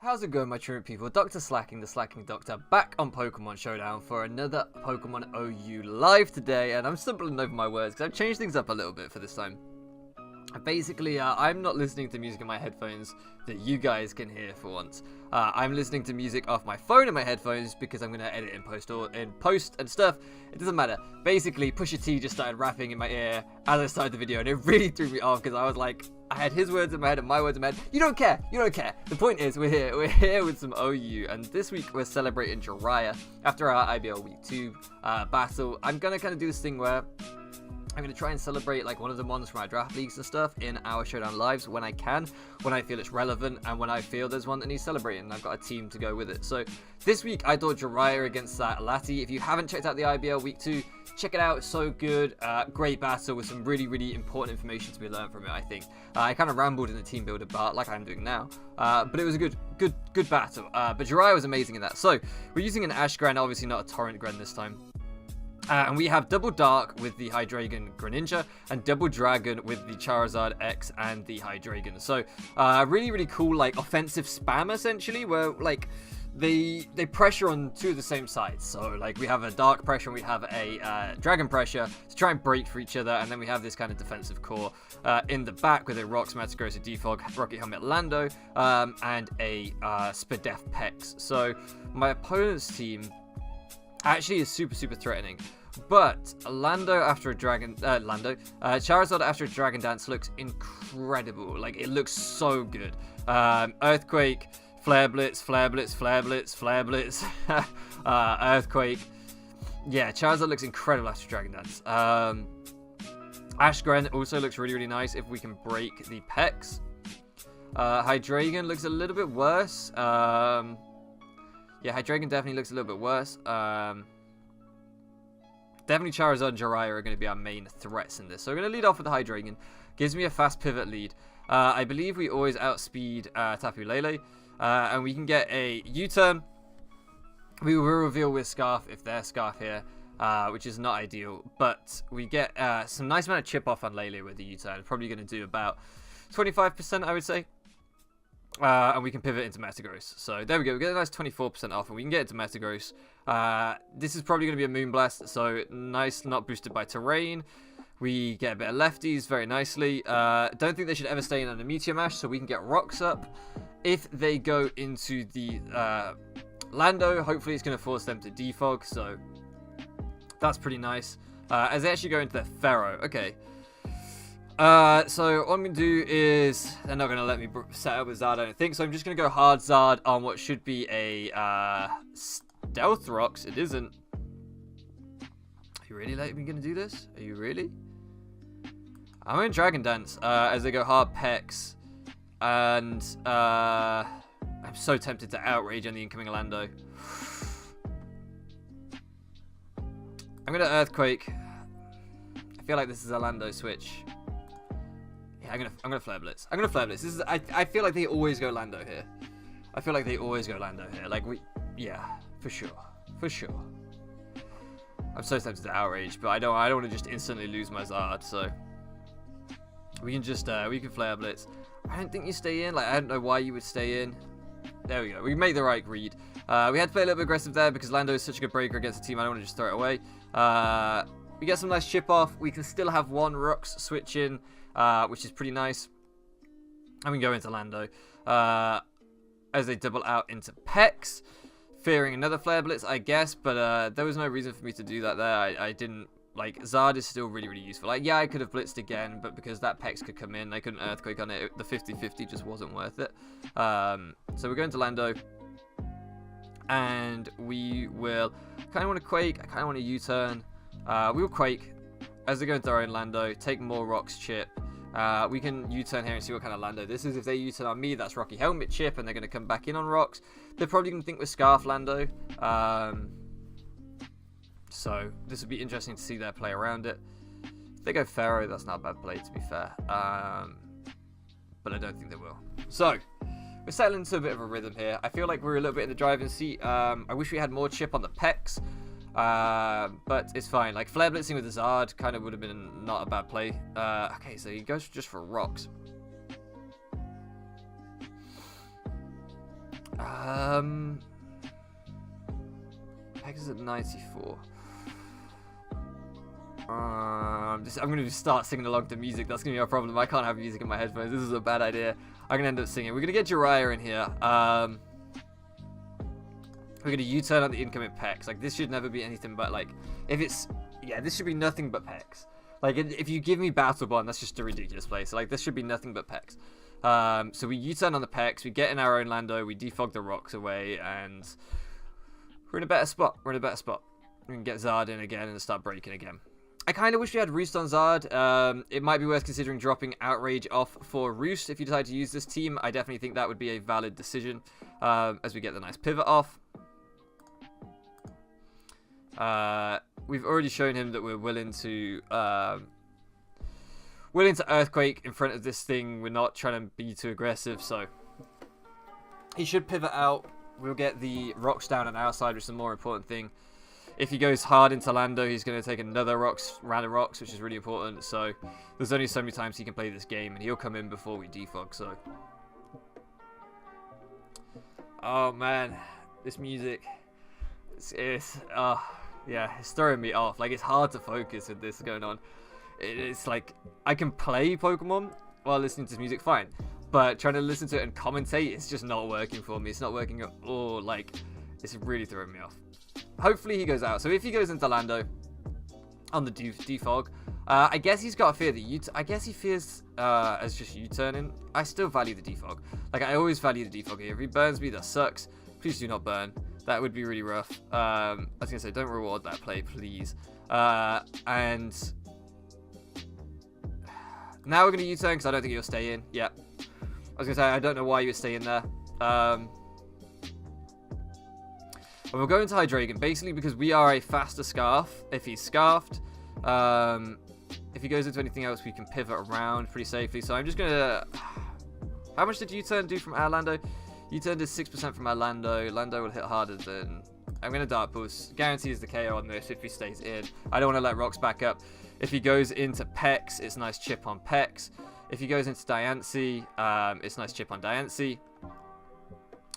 How's it going, my true people? Dr. Slacking, the Slacking Doctor, back on Pokemon Showdown for another Pokemon OU live today, and I'm stumbling over my words because I've changed things up a little bit for this time. Basically, I'm not listening to music in my headphones that you guys can hear for once. I'm listening to music off my phone in my headphones because I'm going to edit in post and stuff. It doesn't matter. Basically, Pusha T just started rapping in my ear as I started the video, and it really threw me off because I was like, I had his words in my head and my words in my head. You don't care. You don't care. The point is, we're here. We're here with some OU, and this week we're celebrating Jiraiya after our IBL Week 2 battle. I'm going to kind of do this thing where I'm going to try and celebrate like one of the ones from our draft leagues and stuff in our Showdown lives when I can, when I feel it's relevant, and when I feel there's one that needs celebrating and I've got a team to go with it. So this week I thought Jiraiya against that Lati. If you haven't checked out the IBL Week 2, check it out. It's so good. Great battle with some really, really important information to be learned from it, I think. I kind of rambled in the team builder part like I'm doing now, but it was a good battle. But Jiraiya was amazing in that. So we're using an Ash-Greninja, obviously not a Torrent Gren this time. And we have Double Dark with the Hydreigon and Double Dragon with the Zard X and the Hydreigon. So really, really cool, like offensive spam essentially, where like they pressure on two of the same sides. So like we have a Dark pressure and we have a Dragon pressure to try and break for each other, and then we have this kind of defensive core in the back with a Rocks, Metagross, a Defog, Rocket Helmet, Lando, and a Spadef Pex. So my opponent's team actually is super threatening, but Charizard after a Dragon Dance looks incredible. Like, it looks so good. Earthquake, Flare Blitz, Earthquake. Yeah, Charizard looks incredible after Dragon Dance. Ash-Greninja also looks really nice if we can break the Pex. Hydreigon looks a little bit worse. Yeah, Hydreigon definitely looks a little bit worse. Definitely Charizard and Jiraiya are going to be our main threats in this. So we're going to lead off with the Hydreigon. Gives me a fast pivot lead. I believe we always outspeed Tapu Lele. And we can get a U-turn. We will reveal with Scarf if they're Scarf here, which is not ideal. But we get some nice amount of chip off on Lele with the U-turn. Probably going to do about 25%, I would say. And we can pivot into Metagross. So there we go. We get a nice 24% off, and we can get into Metagross. This is probably going to be a Moonblast, so nice, not boosted by terrain. We get a bit of lefties very nicely. Don't think they should ever stay in on a Meteor Mash, so we can get rocks up. If they go into the Lando, hopefully it's going to force them to defog, so that's pretty nice. As they actually go into their Pharaoh. Okay. So what I'm going to do is, they're not going to let me set up with Zard, I don't think, so I'm just going to go hard Zard on what should be a Stealth Rocks. It isn't. Are you really letting me going to do this? Are you really? I'm going to Dragon Dance as they go hard Pex, and I'm so tempted to outrage on the incoming Lando. I'm going to Earthquake. I feel like this is a Lando switch. Yeah, I'm gonna Flare Blitz. This is I feel like they always go Lando here. Like yeah, for sure. I'm so tempted to outrage, but I don't want to just instantly lose my Zard. So we can just we can Flare Blitz. I don't think you stay in. Like, I don't know why you would stay in. There we go. We made the right read. We had to play a little bit aggressive there because Lando is such a good breaker against the team. I don't want to just throw it away. We get some nice chip off. We can still have one Rocks switch in, which is pretty nice. And we can go into Lando as they double out into Pex, fearing another Flare Blitz, I guess. But there was no reason for me to do that there. I didn't. Like, Zard is still really useful. Like, yeah, I could have blitzed again, but because that Pex could come in, I couldn't Earthquake on it. The 50-50 just wasn't worth it. So we're going to Lando. And we will kind of want to Quake. I kind of want to U-turn. We will Quake as they go into our own Lando, take more Rocks chip. We can U-turn here and see what kind of Lando this is. If they U-turn on me, that's Rocky Helmet chip, and they're going to come back in on Rocks. They're probably going to think we're Scarf Lando. So this would be interesting to see their play around it. If they go Pharaoh, that's not a bad play, to be fair. But I don't think they will. So we're settling into a bit of a rhythm here. I feel like we're a little bit in the driving seat. I wish we had more chip on the Pex. But it's fine. Like, Flare Blitzing with the Zard kind of would have been not a bad play. Okay, so he goes just for Rocks. Pex is at 94. I'm going to start singing along to music. That's going to be a problem. I can't have music in my headphones. This is a bad idea. I'm going to end up singing. We're going to get Jiraiya in here. We're going to U-turn on the incoming Pex. Like, this should never be anything but, like, if it's... Yeah, this should be nothing but Pex. Like, if you give me Battle Bond, that's just a ridiculous play. So, like, this should be nothing but Pex. So we U-turn on the Pex. We get in our own Lando. We defog the rocks away. And we're in a better spot. We can get Zard in again and start breaking again. I kind of wish we had Roost on Zard. It might be worth considering dropping Outrage off for Roost if you decide to use this team. I definitely think that would be a valid decision as we get the nice pivot off. We've already shown him that we're willing to Earthquake in front of this thing. We're not trying to be too aggressive, so he should pivot out. We'll get the rocks down on our side, which is the more important thing. If he goes hard into Lando, he's going to take another round of rocks, which is really important. So there's only so many times he can play this game, and he'll come in before we defog. So, oh man, this music, yeah, it's throwing me off. Like, it's hard to focus with this going on. It's like I can play Pokemon while listening to this music, fine, but trying to listen to it and commentate, it's just not working for me. It's not working at all. Like, it's really throwing me off. Hopefully he goes out. So if he goes into Lando on the defog, I guess he's got a fear that I guess he fears as just U-turning. I still value the defog. Like, I always value the defog here. If he burns me, that sucks. Please do not burn. That would be really rough. I was gonna say, don't reward that play, please. And now we're gonna U-turn because I don't think he'll stay in. Yeah, I was gonna say, I don't know why you would stay in there. And we'll go into Hydreigon, basically because we are a faster Scarf. If he's Scarfed, if he goes into anything else, we can pivot around pretty safely. So I'm just going to... How much did U-turn do from our Lando? U-turn did 6% from our Lando. Lando will hit harder than... I'm going to Dark Pulse. Guarantees the KO on this if he stays in. I don't want to let rocks back up. If he goes into Pex, it's nice chip on Pex. If he goes into Diancie, it's nice chip on Diancie.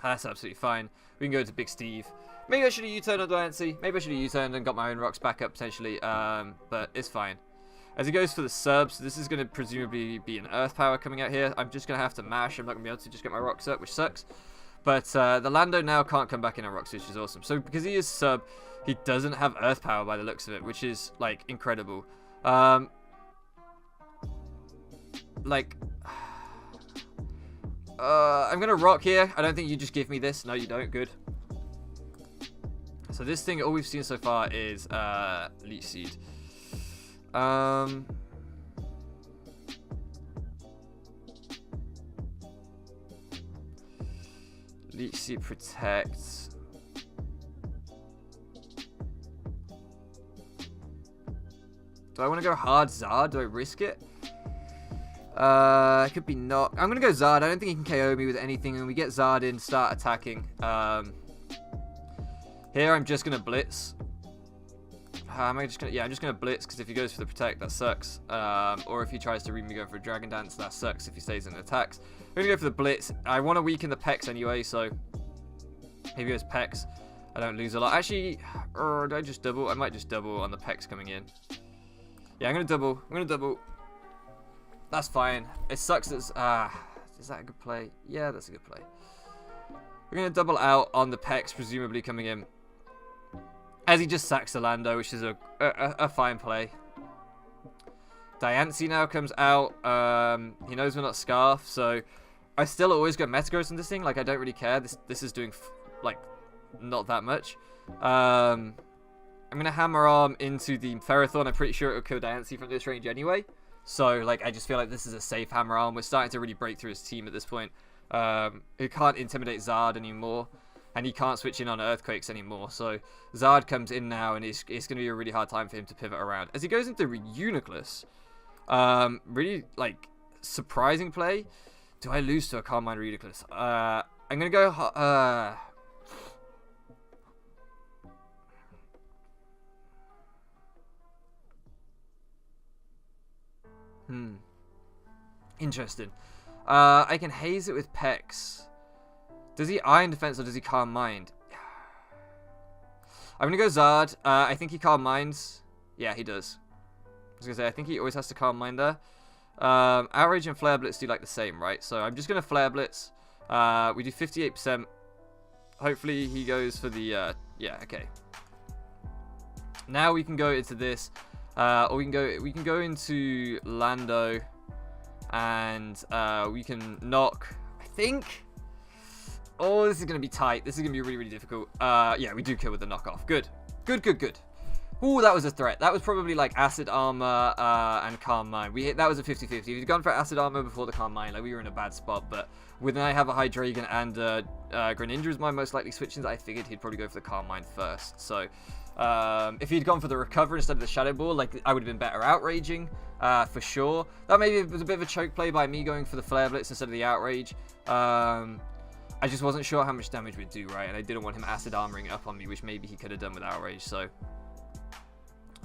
That's absolutely fine. We can go to Big Steve. Maybe I should have U-turned on Diancie. Maybe I should have U-turned and got my own rocks back up potentially. But it's fine. As he goes for the subs, this is going to presumably be an Earth Power coming out here. I'm just going to have to mash. I'm not going to be able to just get my rocks up, which sucks. But the Lando now can't come back in on rocks, which is awesome. So because he is sub, he doesn't have Earth Power by the looks of it, which is, like, incredible. I'm going to rock here. I don't think you just give me this. No, you don't. Good. So this thing, all we've seen so far is Leech Seed. Leech Seed protects. Do I want to go hard Zard? Do I risk it? It could be not. I'm going to go Zard. I don't think he can KO me with anything. And we get Zard in, start attacking. Here I'm just going to Blitz. Am I just going to... Yeah, I'm just going to Blitz because if he goes for the Protect, that sucks. Or if he tries to read me going for a Dragon Dance, that sucks if he stays in attacks. I'm going to go for the Blitz. I want to weaken the Pex anyway, so... If he goes Pex, I don't lose a lot. Actually, do I just double? I might just double on the Pex coming in. Yeah, I'm going to double. I'm going to double. That's fine. It sucks that... is that a good play? Yeah, that's a good play. We're going to double out on the Pex, presumably coming in. As he just sacks the Lando, which is a fine play. Diancie now comes out. He knows we're not Scarf, so I still always go Metagross on this thing. Like, I don't really care. This is doing, like, not that much. I'm going to Hammer Arm into the Ferrothorn. I'm pretty sure it will kill Diancie from this range anyway. So, like, I just feel like this is a safe Hammer Arm. We're starting to really break through his team at this point. He can't intimidate Zard anymore. And he can't switch in on Earthquakes anymore. So Zard comes in now, and it's going to be a really hard time for him to pivot around. As he goes into Uniclus, really, like, surprising play. Do I lose to a Carmine Ridiculous? I'm going to go... Interesting. I can haze it with Pex. Does he Iron Defense or does he Calm Mind? I'm going to go Zard. I think he Calm Minds. Yeah, he does. I was going to say, I think he always has to Calm Mind there. Outrage and Flare Blitz do like the same, right? So I'm just going to Flare Blitz. We do 58%. Hopefully he goes for the... yeah, okay. Now we can go into this. Or we can go into Lando. And we can knock, I think... Oh, this is going to be tight. This is going to be really, really difficult. Yeah, we do kill with the knockoff. Good. Good, good, good. Ooh, that was a threat. That was probably like Acid Armor and Calm Mind. That was a 50-50. If you'd gone for Acid Armor before the Calm Mind, like, we were in a bad spot. But when I have a Hydreigon and Greninja as my most likely switch-ins, I figured he'd probably go for the Calm Mind first. So if he'd gone for the Recover instead of the Shadow Ball, like, I would have been better outraging for sure. That maybe was a bit of a choke play by me going for the Flare Blitz instead of the Outrage. I just wasn't sure how much damage we'd do, right? And I didn't want him Acid Armoring up on me, which maybe he could have done with Outrage, so...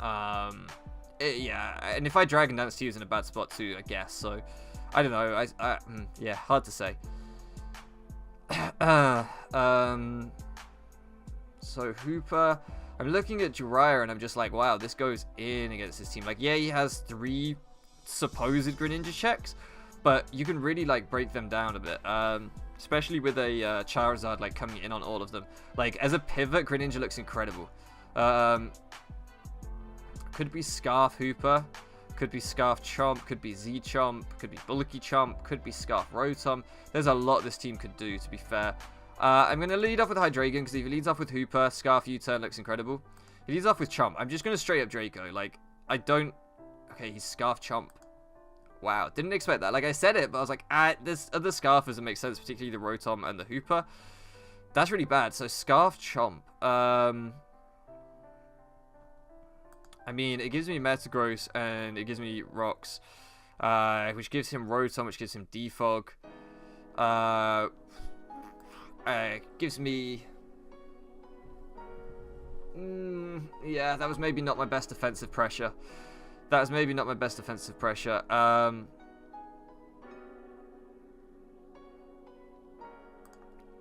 yeah, and if I Dragon Dance, he was in a bad spot too, I guess, so... I don't know, yeah, hard to say. So, Hooper... I'm looking at Jiraiya and I'm just like, wow, this goes in against this team. Like, yeah, he has 3 supposed Greninja checks, but you can really, like, break them down a bit. Especially with a Charizard like coming in on all of them. Like, as a pivot, Greninja looks incredible. Could be Scarf Hooper, could be Scarf Chomp, could be Z Chomp, could be Bulky Chomp, could be Scarf Rotom. There's a lot this team could do, to be fair. I'm going to lead off with Hydreigon, because if he leads off with Hooper, Scarf U-turn looks incredible. If he leads off with Chomp, I'm just going to straight up Draco. Like, I don't... Okay, he's Scarf Chomp. Wow, didn't expect that. Like, I said it, but I was like, this other Scarf doesn't make sense, particularly the Rotom and the Hooper. That's really bad. So, Scarf Chomp. I mean, it gives me Metagross, and it gives me Rocks, which gives him Rotom, which gives him Defog. Gives me... yeah, that was maybe not my best defensive pressure. That was maybe not my best defensive pressure. I'm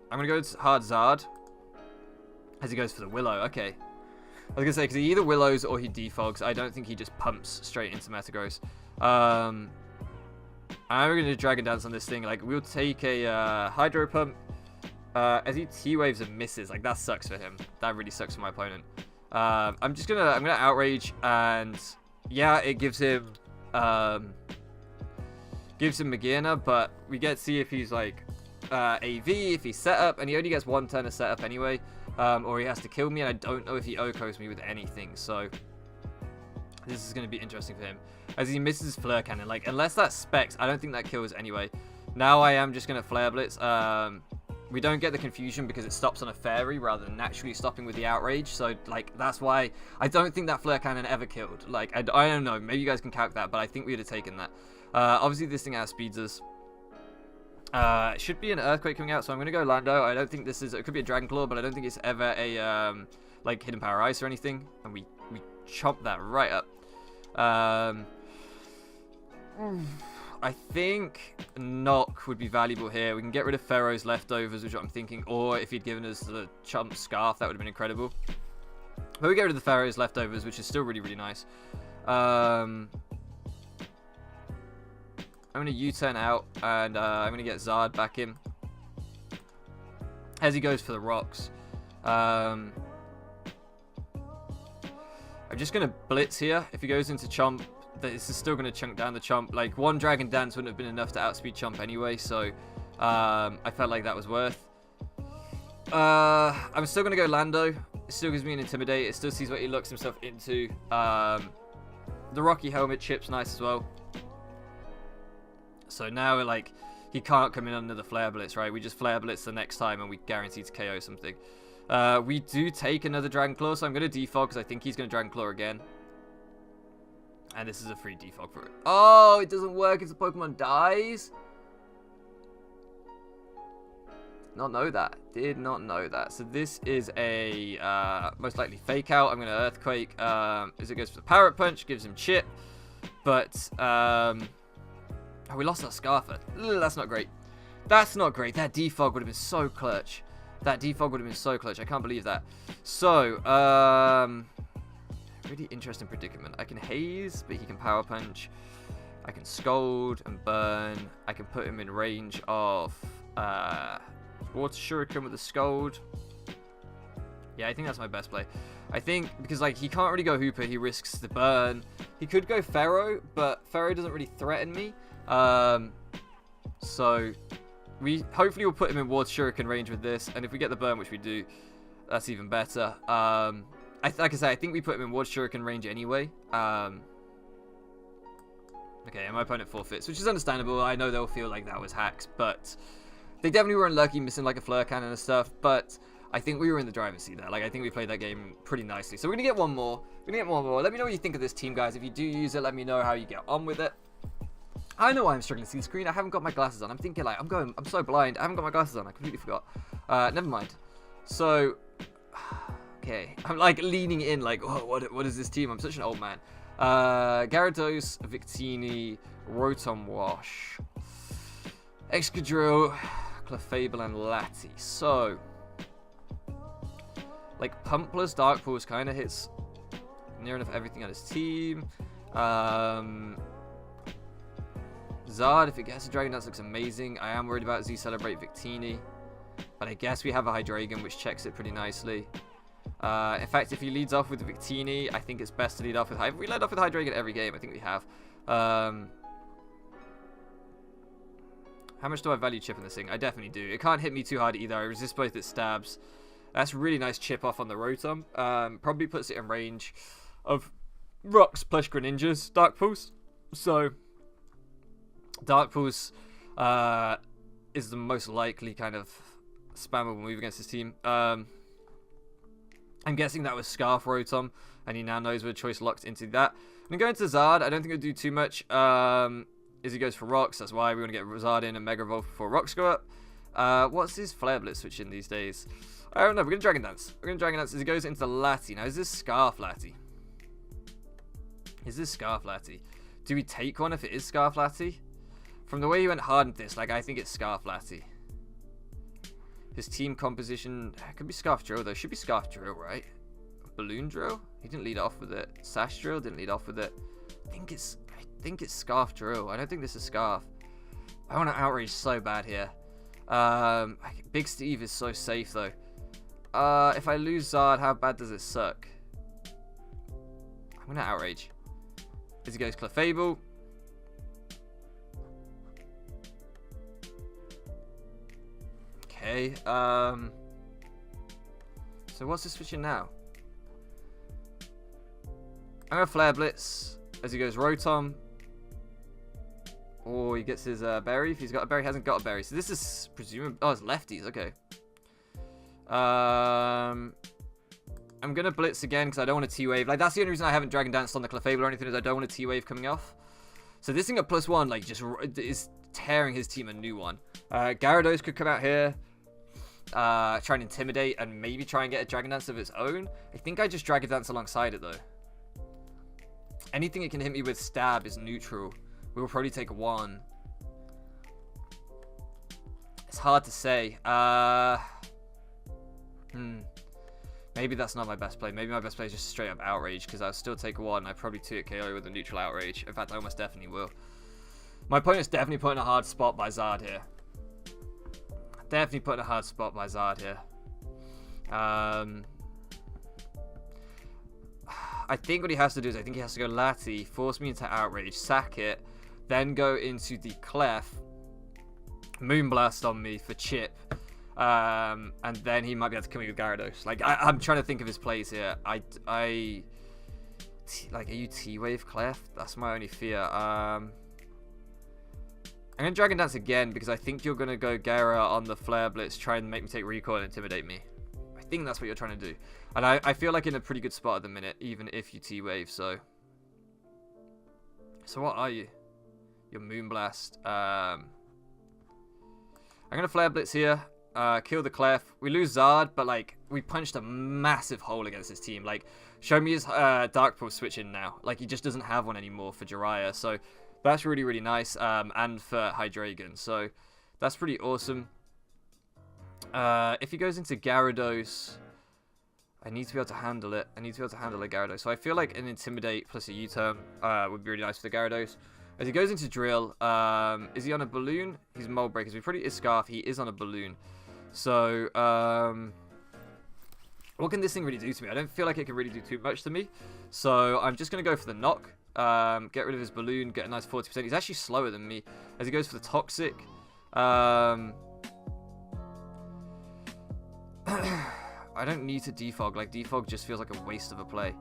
going to go to hard Zard as he goes for the Willow. Okay. I was going to say, because he either Willows or he defogs. I don't think he just pumps straight into Metagross. I'm going to Dragon Dance on this thing. Like, we'll take a Hydro Pump. As he T-Waves and misses. Like, that sucks for him. That really sucks for my opponent. I'm going to Outrage and... Yeah, it gives him Magearna, but we get to see if he's like AV, if he's set up, and he only gets 1 turn of setup anyway, or he has to kill me, and I don't know if he OHKOs me with anything, so this is going to be interesting for him. As he misses Flare Cannon, like, unless that specs, I don't think that kills anyway. Now I am just going to Flare Blitz. We don't get the confusion because it stops on a fairy rather than naturally stopping with the outrage. So, like, that's why I don't think that Flare Cannon ever killed. Like, I don't know. Maybe you guys can calc that, but I think we would have taken that. Obviously, this thing outspeeds us. It should be an Earthquake coming out, so I'm going to go Lando. I don't think this is... It could be a Dragon Claw, but I don't think it's ever a, like, Hidden Power Ice or anything. And we chomp that right up. I think Knock would be valuable here. We can get rid of Pharaoh's leftovers, which is what I'm thinking. Or if he'd given us the Chump Scarf, that would have been incredible. But we get rid of the Pharaoh's leftovers, which is still really, really nice. I'm going to U-turn out, and I'm going to get Zard back in. As he goes for the rocks. I'm just going to Blitz here. If he goes into Chomp, this is still going to chunk down the Chomp. Like, 1 Dragon Dance wouldn't have been enough to outspeed Chomp anyway, so I felt like that was worth. I'm still going to go Lando. It still gives me an Intimidate. It still sees what he locks himself into. The Rocky Helmet chip's nice as well. So now, like, he can't come in under the Flare Blitz, right? We just Flare Blitz the next time and we guarantee to KO something. We do take another Dragon Claw, so I'm going to defog because I think he's going to Dragon Claw again. And this is a free defog for it. Oh, it doesn't work if the Pokemon dies? Not know that. Did not know that. So this is a most likely Fake Out. I'm going to Earthquake. As it goes for the Parrot Punch, gives him Chip. But, oh, we lost our Scarfer. Ugh, that's not great. That's not great. That defog would have been so clutch. That defog would have been so clutch. I can't believe that. So, really interesting predicament. I can haze, but he can power punch. I can scold and burn. I can put him in range of water shuriken with the scold. Yeah, I think that's my best play. I think because like he can't really go Hooper, he risks the burn. He could go Pharaoh, but Pharaoh doesn't really threaten me. So we hopefully will put him in water shuriken range with this, and if we get the burn, which we do, that's even better. Like I said, I think we put him in water shuriken range anyway. Okay, and my opponent forfeits, which is understandable. I know they'll feel like that was hacks, but they definitely were unlucky, missing like a flare cannon and stuff. But I think we were in the driver's seat there. Like I think we played that game pretty nicely. So we're gonna get one more. We're gonna get one more. Let me know what you think of this team, guys. If you do use it, let me know how you get on with it. I know why I'm struggling to see the screen. I haven't got my glasses on. I'm thinking like I'm so blind. I haven't got my glasses on. I completely forgot. Never mind. So, okay, I'm like leaning in. Like, oh, what is this team? I'm such an old man. Gyarados, Victini, Rotom Wash, Excadrill, Clefable, and Lati. So, like Pump plus Dark Pulse kind of hits near enough everything on his team. Zard, if it gets a Dragon Dance, looks amazing. I am worried about Z Celebrate Victini, but I guess we have a Hydreigon, which checks it pretty nicely. In fact, if he leads off with Victini, I think it's best to lead off with Hydreigon. We led off with Hydreigon every game. I think we have. How much do I value chip in this thing? I definitely do. It can't hit me too hard either. I resist both its stabs. That's a really nice chip off on the Rotom. Probably puts it in range of Rocks plus Greninja's Dark Pulse. So, Dark Pulse is the most likely kind of spammable move against his team. I'm guessing that was Scarf Rotom, and he now knows with choice locked into that. I'm going to Zard. I don't think it'll do too much. As he goes for Rocks, that's why we want to get Zard in and Mega Evolve before Rocks go up. What's his Flare Blitz switch in these days? I don't know. We're going to Dragon Dance. We're going to Dragon Dance as he goes into the Lati. Now, is this Scarf Lati? Is this Scarf Lati? Do we take one if it is Scarf Lati? From the way he went hard into this, like, I think it's Scarf Lati. His team composition could be Scarf Drill though. Should be Scarf Drill, right? Balloon Drill? He didn't lead off with it. Sash Drill didn't lead off with it. I think it's Scarf Drill. I don't think this is Scarf. I want to outrage so bad here. Big Steve is so safe though. If I lose Zard, how bad does it suck? I'm gonna outrage. As he goes Clefable. Okay, so what's the switching now? I'm gonna Flare Blitz as he goes Rotom. Or he gets his berry. If he's got a berry, hasn't got a berry. So this is presumably... Oh, it's lefties. Okay. I'm gonna Blitz again because I don't want a T-Wave. Like, that's the only reason I haven't Dragon Danced on the Clefable or anything is I don't want a T-Wave coming off. So this thing at +1, like, just is tearing his team a new one. Gyarados could come out here. Try and intimidate and maybe try and get a Dragon Dance of its own. I think I just Dragon Dance alongside it though. Anything it can hit me with stab is neutral. We will probably take one. It's hard to say. Maybe that's not my best play. Maybe my best play is just straight up outrage because I'll still take one. I probably 2-hit KO with a neutral outrage. In fact, I almost definitely will. My opponent's definitely putting a hard spot by Zard here. Definitely putting a hard spot by Zard here. I think what he has to do is I think he has to go Lati, force me into outrage, sack it, then go into the Clef, Moonblast on me for chip, and then he might be able to kill me with Gyarados. Like I'm trying to think of his plays here. Like, are you T-Wave Clef? That's my only fear. I'm going to Dragon Dance again because I think you're going to go Gyara on the Flare Blitz, try and make me take recoil and intimidate me. I think that's what you're trying to do. And I feel like in a pretty good spot at the minute, even if you T-Wave, so what are you? You're Moonblast. I'm going to Flare Blitz here, kill the Clef. We lose Zard, but like, we punched a massive hole against his team. Like, show me his Dark Pulse switch in now. Like, he just doesn't have one anymore for Jiraiya, so that's really, really nice, and for Hydreigon. So That's pretty awesome. If he goes into Gyarados, I need to be able to handle it. I need to be able to handle a Gyarados. So I feel like an Intimidate plus a U-turn would be really nice for the Gyarados. As he goes into Drill, is he on a Balloon? He's Mold Breakers. We pretty is Scarf. He is on a Balloon. So, what can this thing really do to me? I don't feel like it can really do too much to me. So I'm just going to go for the Knock. Get rid of his Balloon. Get a nice 40%. He's actually slower than me. As he goes for the Toxic. I don't need to defog. Like, defog just feels like a waste of a play.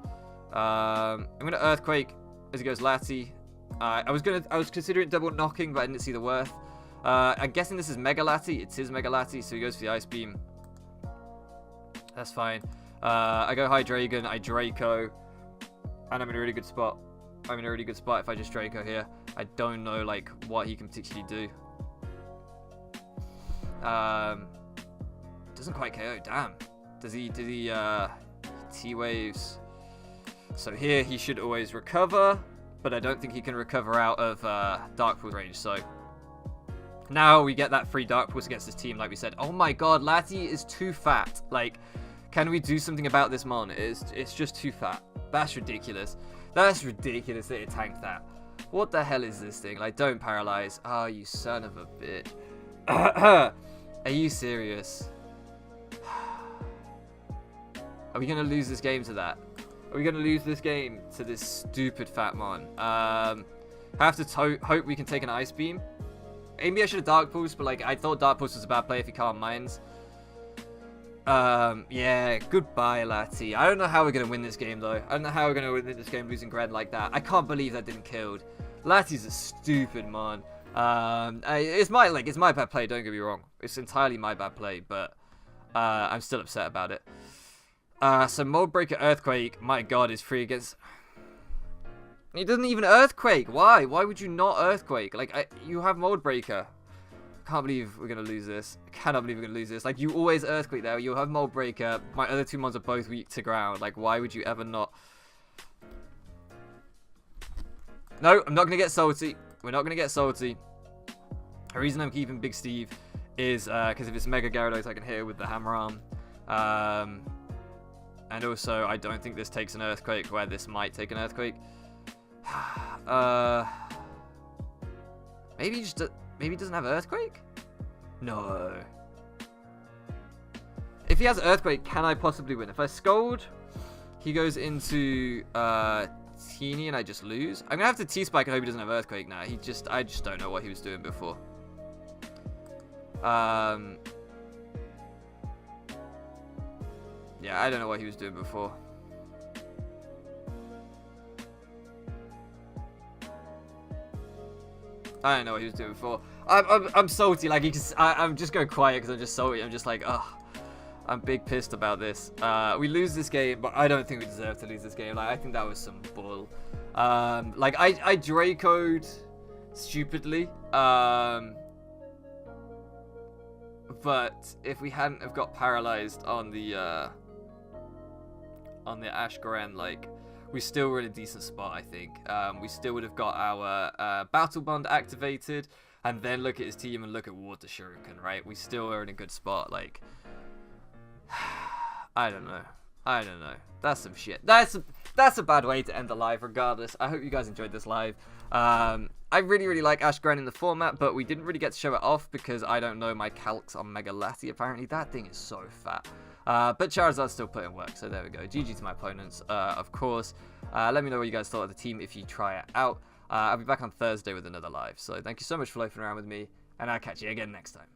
I'm going to Earthquake as he goes Lati. I was considering double knocking, but I didn't see the worth. I'm guessing this is Mega Lati. It's his Mega Lati, so he goes for the Ice Beam. That's fine. I go Hydreigon, I Draco, and I'm in a really good spot. I'm in a really good spot if I just Draco here. I don't know like what he can particularly do. Doesn't quite KO. Damn. Does he T-Waves? So here he should always recover, but I don't think he can recover out of Dark Pulse range. So now we get that free Dark Pulse against this team, like we said. Oh my god, Lati is too fat. Like, can we do something about this mon? It's just too fat. That's ridiculous. That's ridiculous that it tanked that. What the hell is this thing? Like, don't paralyze. Oh, you son of a bitch. Are you serious? Are we going to lose this game to that? Are we going to lose this game to this stupid fat mon? Have to hope we can take an Ice Beam. Maybe I should have Dark Pulse, but like I thought Dark Pulse was a bad play if he can't Mines. Yeah, goodbye, Lati. I don't know how we're going to win this game, though. I don't know how we're going to win this game losing Gren like that. I can't believe that didn't killed. Lati's a stupid mon. It's my bad play, don't get me wrong. It's entirely my bad play, but I'm still upset about it. So Mold Breaker Earthquake, my god, is free against... He doesn't even Earthquake. Why? Why would you not Earthquake? Like, you have Mold Breaker. I can't believe we're going to lose this. I cannot believe we're going to lose this. Like, you always Earthquake there. You'll have Mold Breaker. My other two mons are both weak to ground. Like, why would you ever not? No, I'm not going to get salty. We're not going to get salty. The reason I'm keeping Big Steve is because if it's Mega Gyarados, I can hit it with the Hammer Arm. And also, I don't think this takes an Earthquake, where this might take an Earthquake. Maybe he doesn't have Earthquake? No. If he has Earthquake, can I possibly win? If I Scold, he goes into Teeny and I just lose. I'm gonna have to T-Spike and hope he doesn't have Earthquake now. I just don't know what he was doing before. Yeah, I don't know what he was doing before. I don't know what he was doing before. I'm salty. Like, I'm just going quiet because I'm just salty. I'm just like, ugh. I'm big pissed about this. We lose this game, but I don't think we deserve to lose this game. Like, I think that was some bull. Like, I Draco'd stupidly. But if we hadn't have got paralyzed on the Ash-Greninja, like, we still were in a decent spot, I think. We still would have got our Battle Bond activated, and then look at his team and look at Water Shuriken, right? We still are in a good spot, like... I don't know. That's some shit. That's a bad way to end the live, regardless. I hope you guys enjoyed this live. I really like Ash-Greninja in the format, but we didn't really get to show it off because I don't know my calcs on Mega Lati. Apparently, that thing is so fat. But Charizard's still putting work, so there we go. GG to my opponents, of course. Let me know what you guys thought of the team if you try it out. I'll be back on Thursday with another live. So thank you so much for loafing around with me, and I'll catch you again next time.